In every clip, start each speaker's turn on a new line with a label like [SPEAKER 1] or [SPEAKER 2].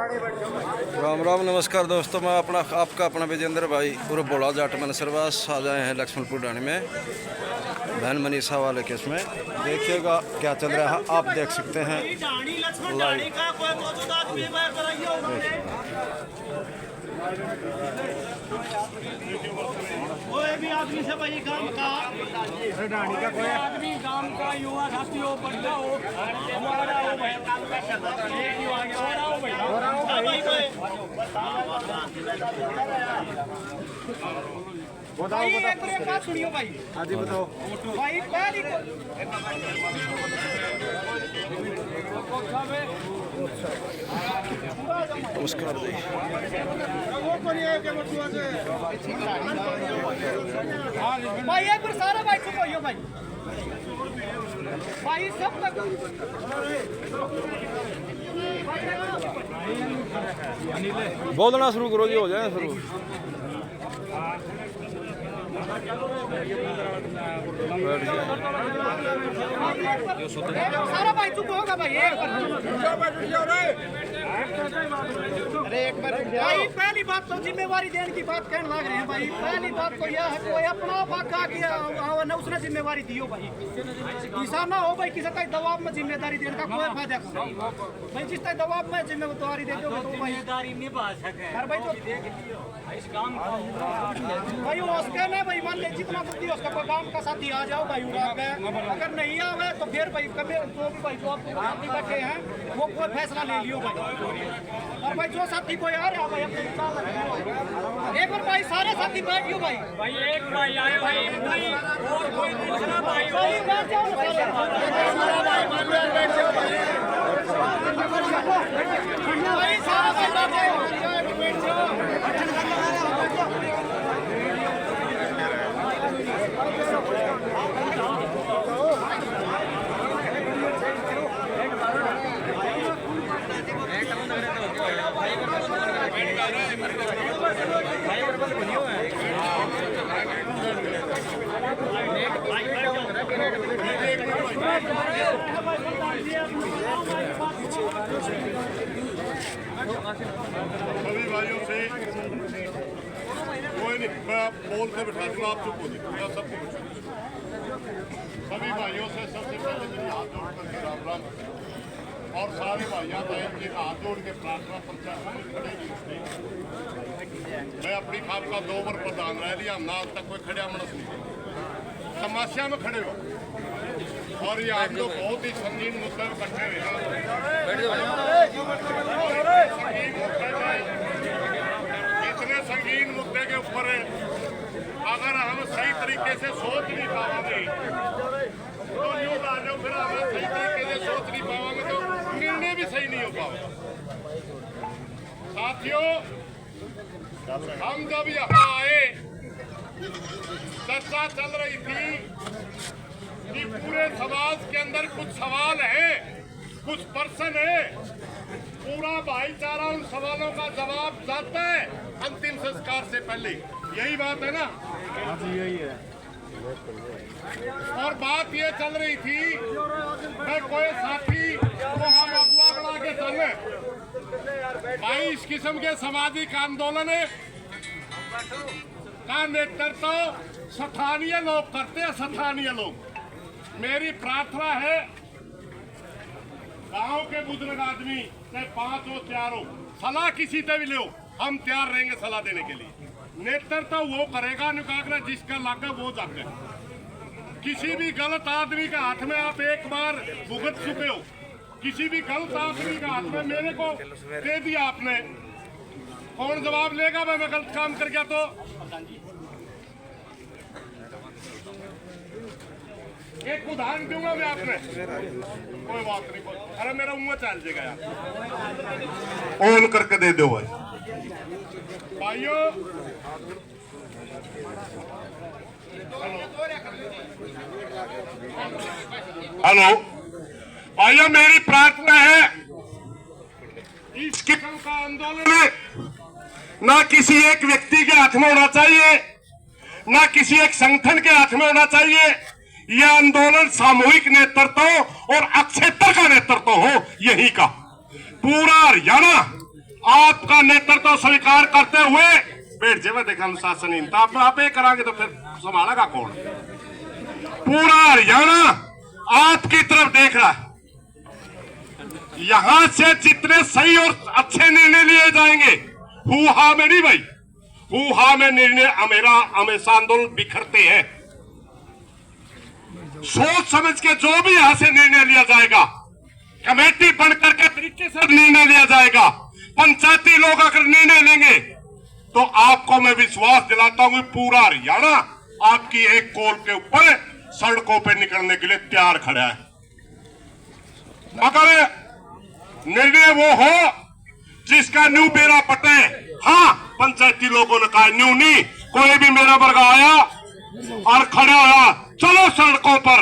[SPEAKER 1] राम राम नमस्कार दोस्तों, मैं आपका अपना विजेंद्र भाई पूरा बोला जाट मनसरवास आ जाए हैं लक्ष्मणपुर ढाणी में बहन मनीषा वाले केस में। देखिएगा क्या चल रहा है, आप देख सकते हैं लाइव।
[SPEAKER 2] कोई भी आदमी से भाई काम का कोई आदमी काम का युवा साथी हो बढ़ता हो हमारा हो भाई काम का एक युवा हो भाई बताओ एक बात सुनियो भाई। हाँ जी बताओ भाई। पहली
[SPEAKER 1] नमस्कार जी।
[SPEAKER 2] भाई एक बार सारा भाई चुप होइयो भाई। भाई सब तक
[SPEAKER 1] बोलना शुरू करो जी, हो जाए शुरू।
[SPEAKER 2] सारा भाई चुप होगा भाई। एक बार भाई पहली बात तो जिम्मेवारी देने की बात कहने लग रहे हैं भाई। पहली बात तो यह है कोई अपना फाका किया न उसने जिम्मेवारी दियो भाई। ऐसा ना हो भाई किसी का दबाव में जिम्मेदारी देने का कोई फायदा भाई। जिस तक दबाव में जिम्मेदारी दे दो तो जिम्मेदारी निभा सके भाई। तो इस काम भाई उसके ना भाई मान ले जितना बुद्धि उसका कोई काम का साथी आ जाओ भाई उड़ा के। अगर नहीं आवे तो फिर भाई कभी जो भी भाई जो साथी बैठे हैं वो कोई फैसला ले लियो भाई। और भाई जो साथी कोई आ रहा भाई अपने एक बार भाई सारे साथी बैठियो भाई। भाई एक भाई आए भाई और कोई दूसरा भाई बैठ जाओ भाई सारा भाई बैठ जाओ।
[SPEAKER 3] सभी भाइयों से कोई नहीं, मैं बोल के बिठा दूंगा, आप चुप हो जाइए, सबको सभी भाइयों से सबसे पहले मेरी हाथ जोड़ करके राम राम और सारे भाइयों बहन के हाथ जोड़ के प्रार्थना पंचायत खड़े। मैं अपनी खाप का 2 बार प्रधान रह लिया, ना आज तक कोई खड़ा मनस नहीं समस्या में खड़े हो। और ये आप लोग बहुत ही संगीन मुद्दे में इकट्ठे हुए। इतने संगीन मुद्दे के ऊपर अगर हम सही तरीके से सोच नहीं पाएंगे तो यूँ आ जाओ, फिर हमें सही तरीके से सोच नहीं पाएंगे तो निर्णय भी सही नहीं हो पाएगा। साथियों, हम जब यहाँ आए चर्चा चल रही थी कि पूरे समाज के अंदर कुछ सवाल है, कुछ प्रश्न है, पूरा भाईचारा उन सवालों का जवाब चाहता है अंतिम संस्कार से पहले। यही बात है ना?
[SPEAKER 2] यही है।
[SPEAKER 3] और बात ये चल रही थी मैं कोई साथी को हम अगुआ बना के चले भाई। इस किस्म के सामाजिक आंदोलन का नेतृत्व स्थानीय लोग करते हैं। स्थानीय लोग, मेरी प्रार्थना है गांव के बुजुर्ग आदमी चाहे 5 हो 4 हो, सलाह किसी से भी लो, हम तैयार रहेंगे सलाह देने के लिए। नेतृत्व वो करेगा निकागरा जिसका लागा वो जाकर। किसी भी गलत आदमी के हाथ में आप एक बार भुगत चुके हो, किसी भी गलत आदमी के हाथ में मेरे को दे दिया आपने, कौन जवाब लेगा मैं गलत काम कर गया तो? एक उदाहरण दूंगा मैं आपने, कोई बात नहीं, अरे मेरा मुंह चल जाएगा यार, ऑन करके दे दो भाई। भाइयों हेलो भाइयों, मेरी प्रार्थना है इस किस्म का आंदोलन ना किसी एक व्यक्ति के हाथ में होना चाहिए, ना किसी एक संगठन के हाथ में होना चाहिए। यह आंदोलन सामूहिक नेतृत्व और अक्षेत्र का नेतृत्व हो, यही का पूरा हरियाणा आपका नेतृत्व स्वीकार करते हुए बैठ जाए देखा अनुशासनहीनता आप ये करांगे तो फिर संभालेगा कौन? पूरा हरियाणा आपकी तरफ देख रहा है। यहां से जितने सही और अच्छे निर्णय लिए जाएंगे, हु-हा में नहीं भाई, हु-हा में निर्णय मेरा हमेशा आंदोलन बिखरते हैं। सोच समझ के जो भी यहां से निर्णय लिया जाएगा, कमेटी बन करके तरीके से निर्णय लिया जाएगा, पंचायती लोग अगर निर्णय लेंगे तो आपको मैं विश्वास दिलाता हूं पूरा हरियाणा आपकी एक कॉल के ऊपर सड़कों पर निकलने के लिए तैयार खड़ा है। अगर निर्णय वो हो जिसका न्यू बेरा पटे, हाँ पंचायती लोगों ने कहा न्यू नहीं, कोई भी मेरा वर्ग आया और खड़ा होया चलो सड़कों पर,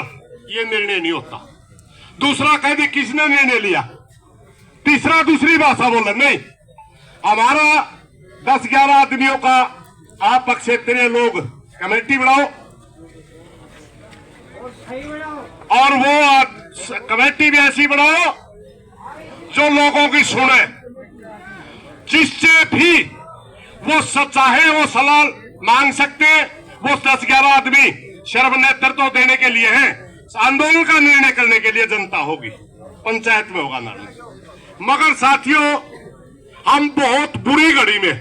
[SPEAKER 3] ये निर्णय नहीं होता। दूसरा कह दी किसने निर्णय लिया, तीसरा दूसरी भाषा बोला नहीं। हमारा 10-11 आदमियों का आप क्षेत्रीय लोग कमेटी बनाओ और वो कमेटी भी ऐसी बनाओ जो लोगों की सुने, जिससे भी वो चाहे वो सलाह मांग सकते। वो 10-11 आदमी सर्व नेतृत्व देने के लिए हैं, आंदोलन का निर्णय करने के लिए जनता होगी, पंचायत में होगा निर्णय। मगर साथियों हम बहुत बुरी घड़ी में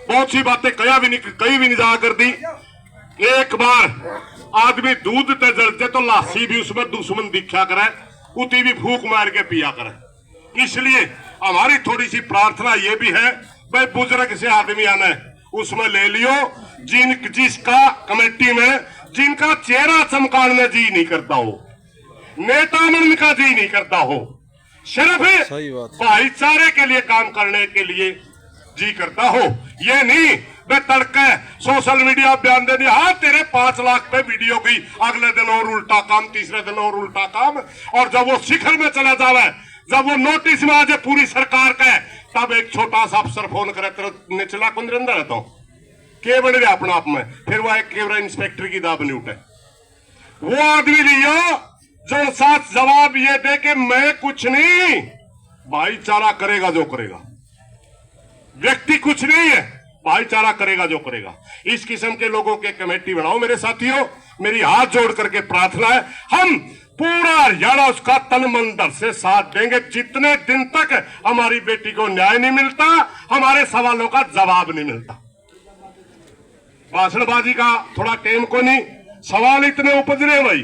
[SPEAKER 3] बहुत सी बातें कहीं भी नहीं जा कर दी। एक बार आदमी दूध ते जलते तो लासी भी उसमें दुश्मन दिखा करे, उती भी फूक मार के पिया करे। इसलिए हमारी थोड़ी सी प्रार्थना ये भी है भाई बुजुर्ग से आदमी आना है उसमें ले लियो जिसका कमेटी में जिनका चेहरा चमकाने जी नहीं करता हो, नेता मन का जी नहीं करता हो, सिर्फ भाईचारे के लिए काम करने के लिए जी करता हो। ये नहीं वे तड़के सोशल मीडिया बयान दे दिया, हाँ तेरे 5 लाख पे वीडियो की, अगले दिन और उल्टा काम, तीसरे दिन और उल्टा काम, और जब वो शिखर में चला जावे, जब वो नोटिस में आ जाए पूरी सरकार का, तब एक छोटा सा अफसर फोन करे तेरे निचला कुंदर अंदर है तो के बन गया अपना आप में, फिर वो एक केवरा इंस्पेक्टर की दाब नहीं उठे। वो आदमी लियो जो साथ जवाब ये दे कि मैं कुछ नहीं, भाईचारा करेगा जो करेगा, व्यक्ति कुछ नहीं है, भाईचारा करेगा जो करेगा। इस किस्म के लोगों के कमेटी बनाओ मेरे साथियों। मेरी हाथ जोड़ करके प्रार्थना है, हम पूरा हरियाणा उसका तन मन धन से साथ देंगे जितने दिन तक हमारी बेटी को न्याय नहीं मिलता, हमारे सवालों का जवाब नहीं मिलता। भाषणबाजी का थोड़ा टेम को नहीं, सवाल इतने उपज रहे भाई।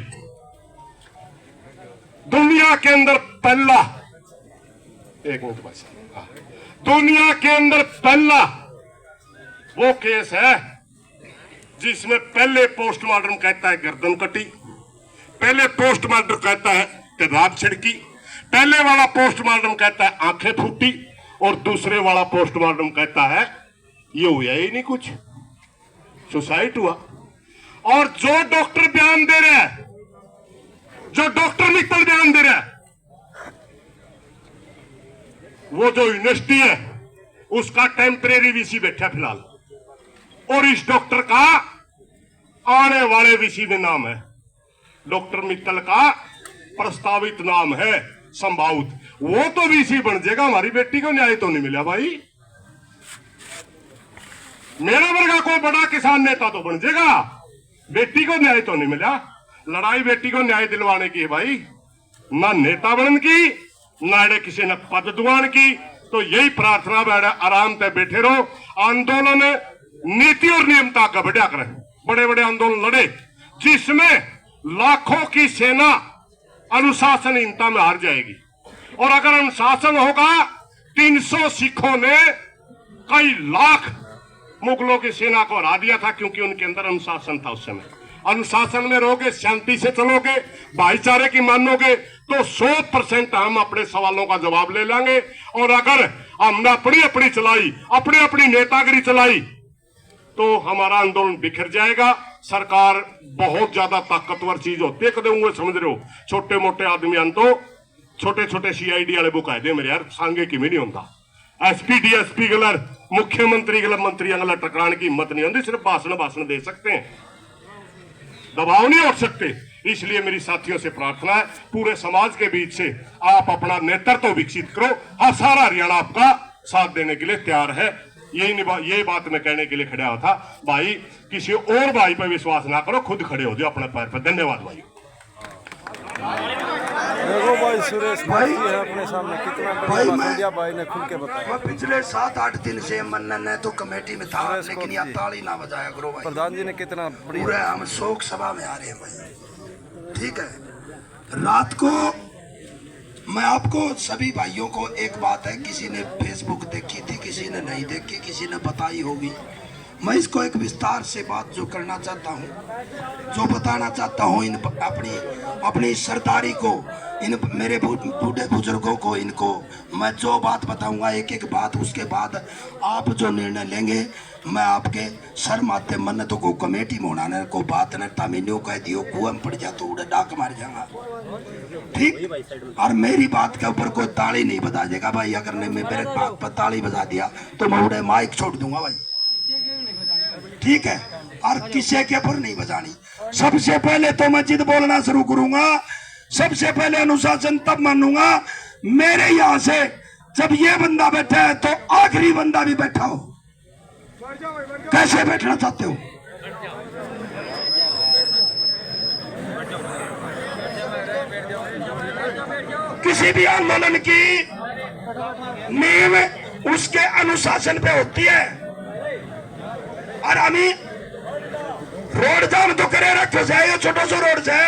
[SPEAKER 3] दुनिया के अंदर पहला, एक मिनट बस, दुनिया के अंदर पहला वो केस है जिसमें पहले पोस्टमार्टम कहता है गर्दन कटी, पहले पोस्टमार्टम कहता है तेजाब छिड़की, पहले वाला पोस्टमार्टम कहता है आंखें फूटी, और दूसरे वाला पोस्टमार्टम कहता है ये हुआ ही नहीं कुछ, सुसाइड हुआ। और जो डॉक्टर बयान दे रहे हैं, जो डॉक्टर मित्तल बयान दे रहे हैं, वो जो यूनिवर्सिटी है उसका टेम्परेरी वीसी बैठा फिलहाल, और इस डॉक्टर का आने वाले वीसी में नाम है, डॉक्टर मित्तल का प्रस्तावित नाम है संभावित, वो तो वीसी बन जाएगा। हमारी बेटी को न्याय तो नहीं मिला भाई, मेरा वर्गा कोई बड़ा किसान नेता तो बन जाएगा, बेटी को न्याय तो नहीं मिला। लड़ाई बेटी को न्याय दिलवाने की है भाई, ना नेता बनने की, ना किसी ने पद दुआन की। तो यही प्रार्थना बैठा, आराम से बैठे रहो, आंदोलन नीति और नियमता का बढ़िया करें, बड़े बड़े आंदोलन लड़े जिसमें लाखों की सेना अनुशासनहीनता में हार जाएगी। और अगर अनुशासन होगा, 300 सिखों ने कई लाख मुगलों की सेना को हरा दिया था, क्योंकि उनके अंदर अनुशासन था। उस समय अनुशासन में रहोगे, शांति से चलोगे, भाईचारे की मानोगे, तो 100% हम अपने सवालों का जवाब ले लेंगे। और अगर हमने अपनी अपनी चलाई, अपनी अपनी नेतागिरी चलाई, तो हमारा आंदोलन बिखर जाएगा। सरकार बहुत ज्यादा ताकतवर चीज होती है, कदम वो समझ रहे हो, छोटे मोटे आदमी तो छोटे छोटे CID वाले बुकायदे मेरे यार सांगे की भी नहीं होता, SP DSP गलर, मुख्यमंत्री गलर, मंत्री गलर टकराने की हिम्मत नहीं होती, सिर्फ भाषण दे सकते हैं, दबाव नहीं उठ सकते। इसलिए मेरी साथियों से प्रार्थना है, पूरे समाज के बीच से आप अपना नेतृत्व विकसित करो। हाँ, सारा हरियाणा आपका साथ देने के लिए तैयार है। यही बात मैं कहने के लिए खड़ा हुआ था। भाई, किसी और भाई पर विश्वास ना करो, खुद खड़े हो जाओ अपने पैर पर। धन्यवाद भाई।
[SPEAKER 1] देखो भाई, सुरेश भाई है अपने सामने कितना बढ़िया भाषण दिया भाई ने, खुल के बताया।
[SPEAKER 4] मैं पिछले 7-8 दिन से मन्नन तो कमेटी में था, लेकिन यह ताली ना बजाया करो भाई।
[SPEAKER 1] प्रधान जी ने कितना
[SPEAKER 4] पूरे
[SPEAKER 1] बढ़िया,
[SPEAKER 4] हम शोक सभा में आ रहे हैं भाई, ठीक है। रात को मैं आपको सभी भाइयों को एक बात है, किसी ने फेसबुक देखी थी, किसी ने नहीं देखी, किसी ने बताई होगी। मैं इसको एक विस्तार से बात जो करना चाहता हूँ, जो बताना चाहता हूँ इन अपनी सरदारी को, इन मेरे बूढ़े बुजुर्गों को, इनको मैं जो बात बताऊंगा एक एक बात, उसके बाद आप जो निर्णय लेंगे, मैं आपके सर माथे मन्नतों को कमेटी में होना को बात न तामीन्यों कह दियो, कुएं पड़ जा तो उड़े डाक मार जाऊंगा, ठीक। और मेरी बात के ऊपर कोई ताली नहीं बजा देगा भाई। अगर ने मेरे बात पर ताली बजा दिया तो मैं उड़े माइक छोड़ दूंगा भाई, ठीक है। और किसी के ऊपर नहीं बजानी। सबसे पहले तो मैं जिद बोलना शुरू करूंगा, सबसे पहले अनुशासन तब मानूंगा मेरे यहां से जब ये बंदा बैठा है तो आखिरी बंदा भी बैठा हो। कैसे बैठना चाहते हो? किसी भी आंदोलन की नींव उसके अनुशासन पे होती है। और हमें रोड जाम तो करे रखो से, ये छोटो सो रोड से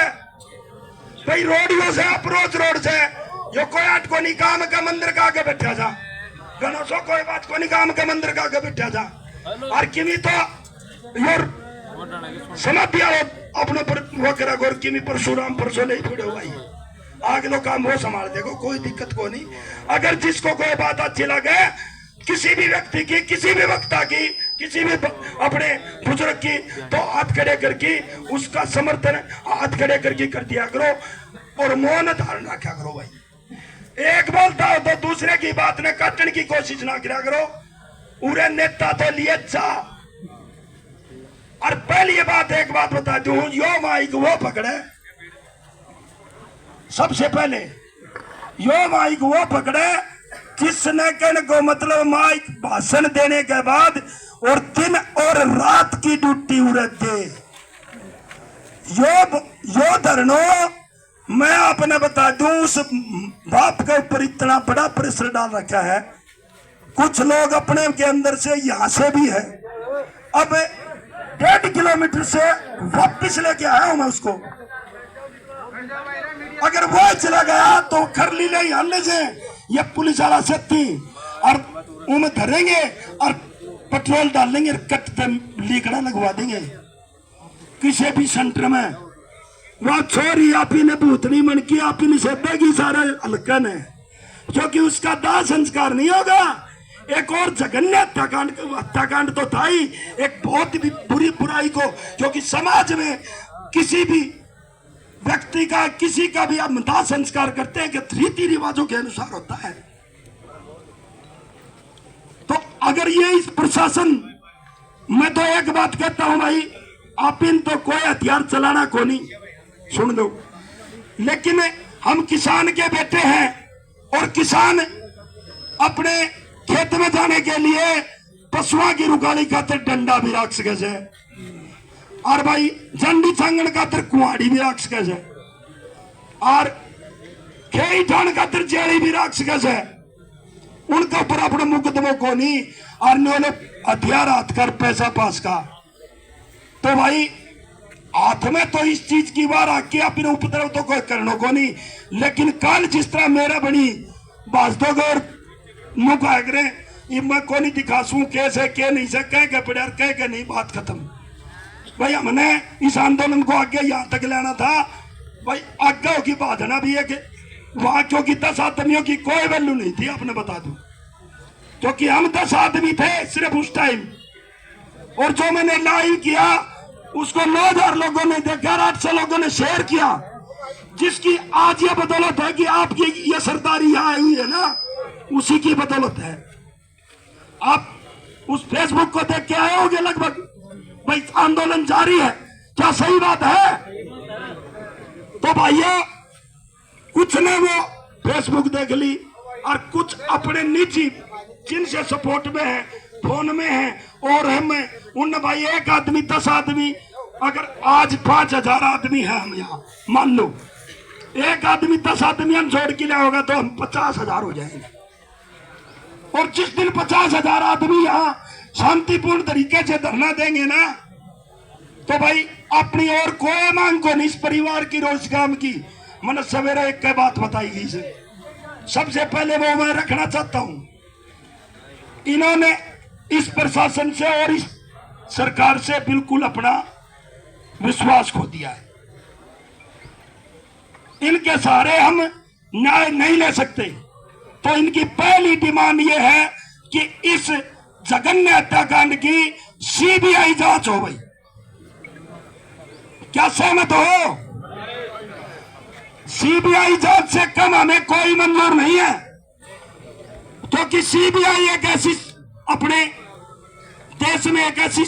[SPEAKER 4] भाई, रोडियो से अप्रोच रोड से यो कोई आठ को नहीं काम का मंदिर का आगे बैठा जा, गणो सो कोई बात को नहीं काम का मंदिर का आगे बैठा जा। और किमी तो योर समझ दिया अपने पर वो करा गोर, किमी परशुराम परसों नहीं पड़े भाई, आगे लो काम वो संभाल देखो, कोई दिक्कत को नहीं। अगर जिसको कोई बात अच्छी लगे, किसी भी व्यक्ति की, किसी भी वक्ता की, किसी भी अपने बुजुर्ग की, तो हाथ खड़े करके उसका समर्थन हाथ खड़े करके कर दिया करो और मौन धारण रखा करो भाई। एक बोलता हो तो दूसरे की बात ने काटने की कोशिश ना करा करो। उरे नेता तो लिए जा। और पहली बात एक बात बता दूं, यो माइक वो पकड़े, सबसे पहले यो माइक वो पकड़े जिसने कहने को मतलब माइक भाषण देने के बाद और दिन और रात की ड्यूटी उड़त दे। यो धरनो मैं आपने बता दूं, उस बाप के ऊपर इतना बड़ा प्रेशर डाल रखा है। कुछ लोग अपने के अंदर से यहां से भी है, अब 1.5 किलोमीटर से वापिस लेके आया हूं मैं उसको। अगर वो चला गया तो खरली ले आने से ये पुलिस वाला सत्ती और उन्हें धरेंगे और पेट्रोल डालेंगे, कटते लीकड़ा लगवा देंगे किसी भी सेंटर में। वह छोरी आप ही ने भूतनी मन की, आप ही ने सेबेगी सारा हल्कन है, क्योंकि उसका दाह संस्कार नहीं होगा। एक और जघन्य हत्याकांड तो था ही, एक बहुत भी बुरी बुराई को, क्योंकि समाज में किसी भी व्यक्ति का, किसी का भी आप दाह संस्कार करते हैं कि रीति रिवाजों के अनुसार होता है। तो अगर ये इस प्रशासन, मैं तो एक बात कहता हूं भाई, आप इन तो कोई हथियार चलाना को नहीं, सुन लो, लेकिन हम किसान के बेटे हैं और किसान अपने खेत में जाने के लिए पशुओं की रुकाली खातिर डंडा भी रख सके से, और भाई झंडी छांगण खातिर कुआड़ी भी रख सके से, और खेई ठाण खातिर जेड़ी भी रख सके से। उनके ऊपर अपने मुकदमों को नहीं, और उन्होंने हथियार हाथ कर पैसा पास का, तो भाई हाथ में तो इस चीज की बार आके अपने उपद्रव तो कोई करने को नहीं। लेकिन कल जिस तरह मेरा बनी बाजदो गौर मुका करे, मैं को नहीं दिखासूं कैसे के नहीं से कह के पड़े कह के नहीं, बात खत्म भाई। हमने इस आंदोलन को आगे यहां तक लेना था भाई, आगे की बाधना भी है कि वहां क्योंकि 10 आदमियों की कोई वैल्यू नहीं थी, आपने बता दूं, क्योंकि हम 10 आदमी थे सिर्फ उस टाइम, और जो मैंने लाइव किया उसको 9000 लोगों ने देखा, 800 लोगों ने शेयर किया, जिसकी आज ये बदौलत है कि आपकी ये सरदारी यहाँ आई है ना, उसी की बदौलत है। आप उस फेसबुक को देख के आए होंगे लगभग, भाई आंदोलन जारी है, क्या सही बात है? तो भाइयों कुछ ने वो फेसबुक देख ली और कुछ अपने निजी जिनसे सपोर्ट में है, फोन में है और हम उन भाई 1 आदमी 10 आदमी, अगर आज 5000 आदमी है हम यहाँ, मान लो 1 आदमी 10 आदमी हम जोड़ के लिया होगा तो हम 50,000 हो जाएंगे। और जिस दिन 50,000 आदमी यहाँ शांतिपूर्ण तरीके से धरना देंगे ना, तो भाई अपनी और कोई मांग को नहीं, इस परिवार की रोजगार की मैंने सवेरे एक बात बताई गई से, सबसे पहले वो मैं रखना चाहता हूं, इन्होंने इस प्रशासन से और इस सरकार से बिल्कुल अपना विश्वास खो दिया है। इनके सहारे हम न्याय नहीं ले सकते। तो इनकी पहली डिमांड यह है कि इस जघन्य हत्याकांड की सीबीआई जांच हो। भाई क्या सहमत हो? सीबीआई जांच से कम हमें कोई मंजूर नहीं है, क्योंकि सीबीआई एक ऐसी अपने देश में एक ऐसी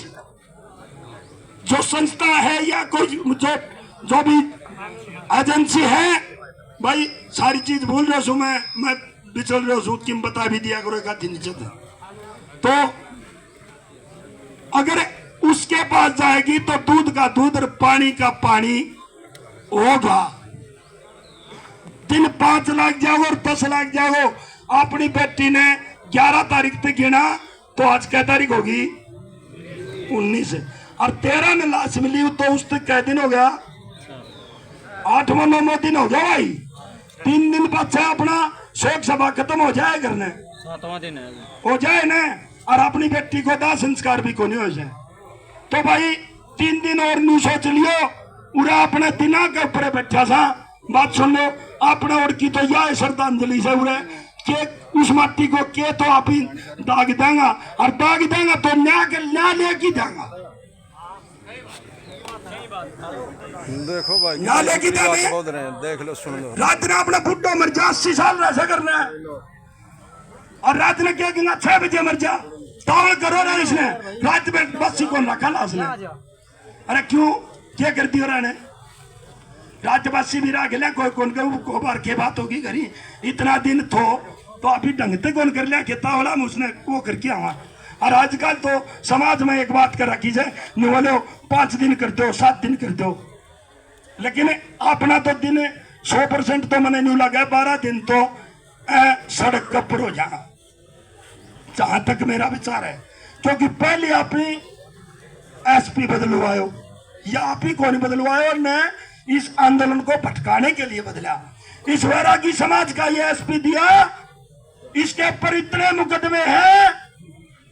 [SPEAKER 4] जो संस्था है या कोई जो भी एजेंसी है, भाई सारी चीज भूल रहा हूं मैं बिचल रहा हूं कि बता भी दिया करो एक नीचे। तो अगर उसके पास जाएगी तो दूध का दूध और पानी का पानी होगा। दिन 5 लाख जाओ और 10 लाख जाओ। अपनी बेटी ने 11 तारीख तक गिना तो आज क्या तारीख होगी? 19 और 13 में लाश मिली तो उस तक कै दिन हो गया? 8वां 9वां दिन हो गया भाई। 3 दिन बाद अपना शोक सभा खत्म हो जाए घर ने,
[SPEAKER 5] 7वां दिन है
[SPEAKER 4] हो जाए ना, और अपनी बेटी को दाह संस्कार भी को नहीं हो जाए। तो भाई 3 दिन और न्यू सोच लियो, उरा अपने दिना के ऊपर बैठा सा। बात सुन लो, अपने और की तो यह श्रद्धांजलि से उरे के उस माटी को के तो आप ही दाग देंगा, और दाग देंगा तो न्याय लेके देंगा।
[SPEAKER 1] देखो भाई
[SPEAKER 4] न्याय की देंगे।
[SPEAKER 1] बोल रहे हैं, देख लो सुन लो।
[SPEAKER 4] रात ने अपने बुढ़ो मर जा, 80 साल ऐसा करना है, और रात ने क्या कहना 6 बजे मर जा, टावल करो ना इसने रात में बस्सी को रखा ला उसने। अरे क्यों क्या करती हो रहा? राज्यवासी भी रह गया कोई कौन को बार के बात होगी घरी इतना दिन तो अभी ढंग से कौन कर लिया खेता वाला उसने वो करके आवा। और आजकल तो समाज में एक बात कर रखी जाए, बोले 5 दिन कर दो 7 दिन कर दो, लेकिन अपना तो दिन 100% तो मैंने नहीं लगा। 12 दिन तो सड़क का पर हो जाना, जहां तक मेरा विचार है। क्योंकि पहले आप ही एसपी बदलवायो या आप ही कौन बदलवायो, और न इस आंदोलन को भटकाने के लिए बदला। इस वैरागी समाज का ये एसपी दिया, इसके ऊपर इतने मुकदमे हैं,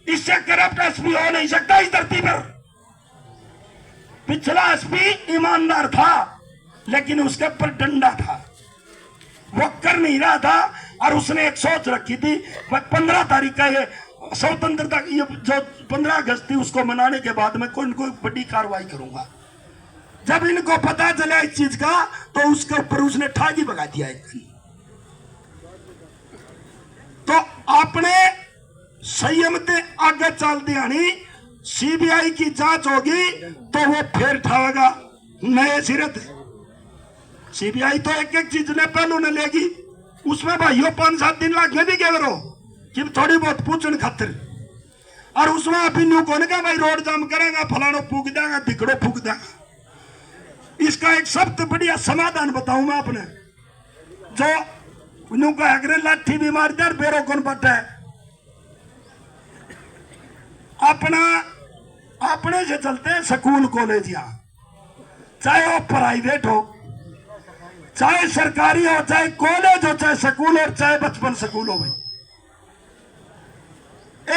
[SPEAKER 4] इससे करप्ट एसपी हो नहीं सकता इस धरती पर। पिछला एसपी ईमानदार था, लेकिन उसके ऊपर डंडा था, वो कर नहीं रहा था। और उसने एक सोच रखी थी, 15 तारीख का ये स्वतंत्रता, ये जो 15 अगस्त थी उसको मनाने के बाद मैं कोई न कोई बड़ी कार्रवाई करूंगा। जब इनको पता चला इस चीज का तो उसके ऊपर उसने ठागी भगा दिया एक। तो आपने संयम से आगे चलते आनी, सीबीआई की जांच होगी तो वो फिर ठावेगा नए सिरे से। सीबीआई तो एक एक चीज ने पहलू ने लेगी, उसमें भाइयों 5-7 दिन लागे भी कह रहो कि थोड़ी बहुत पूछने खातिर। और उसमें अभी न्यू कौन का भाई रोड जाम करेगा, फलानो फूक देगा, दिखड़ो फूक देगा। इसका एक सबसे बढ़िया समाधान बताऊं मैं अपने, जो न्यू का अगर लाठी भी मार दे बेरो कौन बटा है, अपने से चलते हैं स्कूल कॉलेज, यहाँ चाहे वो प्राइवेट हो, चाहे सरकारी हो, चाहे कॉलेज हो, चाहे स्कूल हो, चाहे बचपन स्कूल हो। भाई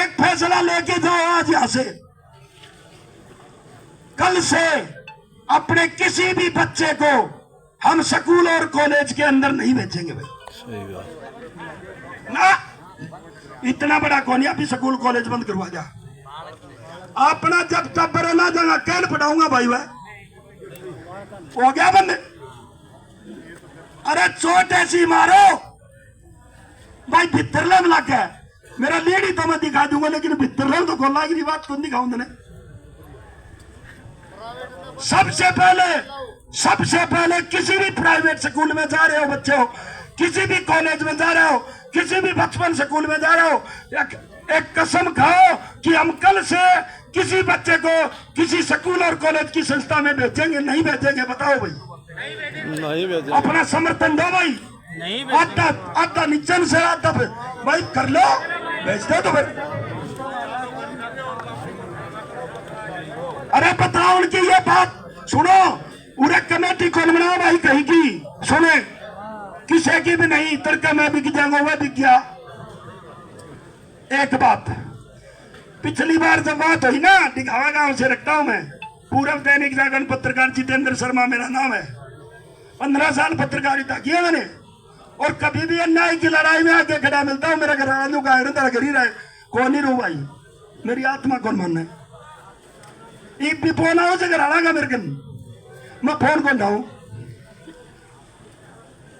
[SPEAKER 4] एक फैसला लेके जाओ आज यहां से, कल से अपने किसी भी बच्चे को हम स्कूल और कॉलेज के अंदर नहीं भेजेंगे। भाई
[SPEAKER 1] सही बात
[SPEAKER 4] ना, इतना बड़ा कौन अभी स्कूल कॉलेज बंद करवा दिया। अपना जब तब ना जाऊंगा कैल पढ़ाऊंगा भाई, वह हो गया बंद। अरे चोट ऐसी मारो भाई, भित्तर में लग गया। मेरा लेडी तो मैं दिखा दूंगा, लेकिन भित्तर तो खोला की बात कौन दिखाऊंगा ने। सबसे पहले सबसे पहले किसी भी प्राइवेट स्कूल में जा रहे हो बच्चे हो, किसी भी कॉलेज में जा रहे हो, किसी भी बचपन स्कूल में जा रहे हो, एक कसम खाओ कि हम कल से किसी बच्चे को किसी स्कूल और कॉलेज की संस्था में भेजेंगे नहीं भेजेंगे? बताओ भाई।
[SPEAKER 1] नहीं भेजेंगे।
[SPEAKER 4] अपना समर्थन दो भाई। आधा आधा नीचे से आधा भाई कर लो, भेज दो तो भाई। अरे बताओ उनकी ये बात सुनो। पूरे कमेटी कौन बनाओ भाई कहीं की? सुने किसी की भी नहीं, तड़का मैं बिक जाऊंगा, वह बिक गया। एक बात, पिछली बार जब बात हुई ना, दिखावा गांव से रखता हूं मैं, पूर्व दैनिक जागरण पत्रकार जितेंद्र शर्मा मेरा नाम है। 15 साल पत्रकारिता किया मैंने, और कभी भी अन्याय की लड़ाई में आके खड़ा मिलता हूं। मेरा घर वालों का घर ही रहे, कौन नहीं रू भाई, मेरी आत्मा कौन मानना है? एक भी फोन आओ से घर आगा मेरे कन, मैं फोन कौन ढाऊं?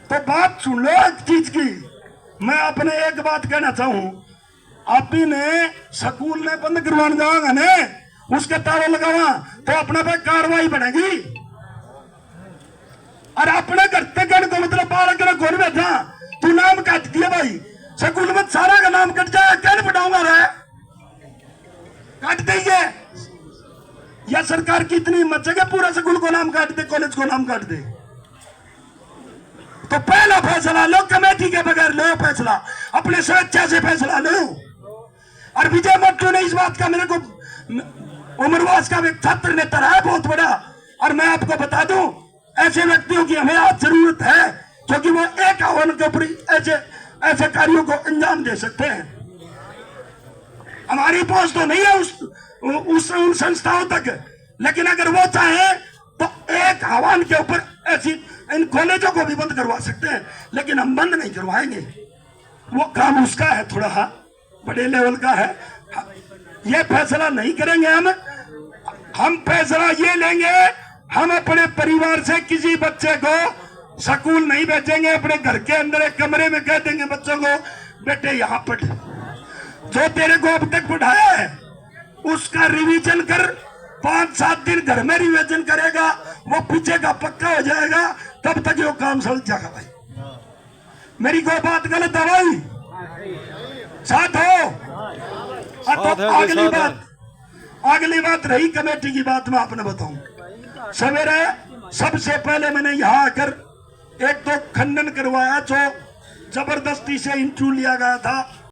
[SPEAKER 4] तो बात सुन लो एक चीज की। मैं अपने एक बात कहना चाहूं, आप ही ने स्कूल ने बंद करवाने जाओगे ने, उसके तारों लगावा तो अपने पे कार्रवाई बढ़ेगी। और अपने करते गण को मतलब बालक ने कौन बैठा, तू नाम काट दिया भाई, स्कूल में सारा का नाम कट जाए, क्या नहीं बढ़ाऊंगा रे? काट देंगे। या सरकार की इतनी हिम्मत है कि पूरा स्कूल को नाम काट दे, कॉलेज को नाम काट दे? तो पहला फैसला लो, कमेटी के बगैर लो फैसला, अपने स्वेच्छा से फैसला लो। और विजय मट्टू ने इस बात का, मेरे को उम्रवास का एक छात्र नेता है बहुत बड़ा, और मैं आपको बता दूं ऐसे व्यक्तियों की हमें आज जरूरत है, क्योंकि वो एक आह्वान के ऊपर ऐसे कार्यों को अंजाम दे सकते हैं। हमारी पहुंच तो नहीं है उन संस्थाओं तक, लेकिन अगर वो चाहे तो एक आह्वान के ऊपर ऐसी इन कॉलेजों को भी बंद करवा सकते हैं, लेकिन हम बंद नहीं करवाएंगे। वो काम उसका है, थोड़ा बड़े लेवल का है। ये फैसला नहीं करेंगे हम फैसला ये लेंगे, हम अपने परिवार से किसी बच्चे को स्कूल नहीं भेजेंगे। अपने घर के अंदर एक कमरे में कह देंगे बच्चों को, बेटे यहाँ पढ़, जो तेरे को अब तक पढ़ाया है उसका रिवीजन कर। 5-7 दिन घर में रिवीजन करेगा, वो पीछे का पक्का हो जाएगा, तब तक वो काम समझ जाएगा भाई। मेरी कोई बात गलत है भाई? साथ हो? तो अगली बात रही कमेटी की बात, मैं आपने बताऊं। सवेरे सबसे पहले मैंने यहां आकर एक तो खंडन करवाया जो जबरदस्ती से इंटरव्यू लिया गया था।